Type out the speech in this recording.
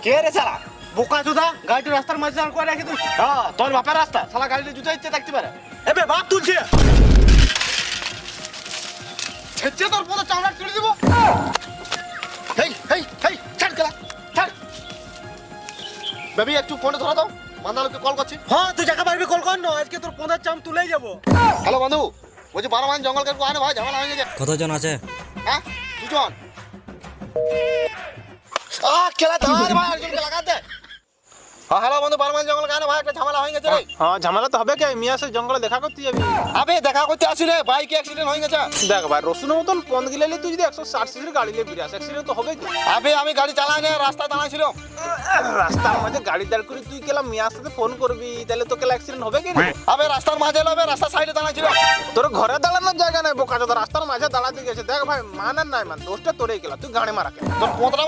কে রে শালা? বোকা চোদা গাড়িটা রাস্তার মাঝে দাঁড় করে রেখে তুই। হ্যাঁ, তোর বাপের রাস্তা শালা গাড়িতে জুতা ইচ্ছে থাকতে পারে। এবে বাপ তুলছে ছেচে তোর পুরো চামড়া তুলে দিব। হেই হেই হেই ছাড় গেলা ছাড়। বেবি একটু ফোনে ধরা দাও, মান্দালোকে কল করছি। হ্যাঁ তুই জায়গা পারবি কল কর না, আজকে তোর পোঁদার চাম তুলেই যাবো। হ্যালো বন্ধু, বলছি 12 মাইল জঙ্গল কেটে আনে ভাই, ঝামেলা হয়ে গেছে। কতজন আছে? হ্যাঁ, দুজন। খেলা ধার ভাই, একজনকে লাগাতে। হ্যাঁ হ্যালো বন্ধু, 12 মাইল জঙ্গল কেন ভাই, একটা ঝামেলা হয়ে গেছে রে। হ্যাঁ ঝামেলা তো হবে কে, মিয়া সে জঙ্গলে দেখা করতে যাবি। আবে দেখা করতে আসি রে, বাইক অ্যাক্সিডেন্ট হয়ে গেছে। দেখ ভাই রসুনের মতন পন্দ গিলালি তুই যদি 160 সিসির গাড়ি নিয়ে ফিরে আসে অ্যাক্সিডেন্ট তো হবে কি। আবে আমি গাড়ি চালাই না, রাস্তায় দাঁড়াইছিল। রাস্তার মাঝে গাড়ি দাঁড় করে তুই কেলা মিয়ার সাথে ফোন করবি, তাহলে তো কেলা অ্যাক্সিডেন্ট হবে কি না? আবে রাস্তার মাঝে এলো, রাস্তার সাইডে দাঁড়াইছিল। তোর ঘরে দাঁড়ানোর জায়গা নাই বোকা চোদা, রাস্তার মাঝে দাঁড়াতে গেছে। দেখ ভাই মানের নাই মান দোষটা তোরেই গেলা, তুই গাড়ি মারা কেন? তোর পোঁতরা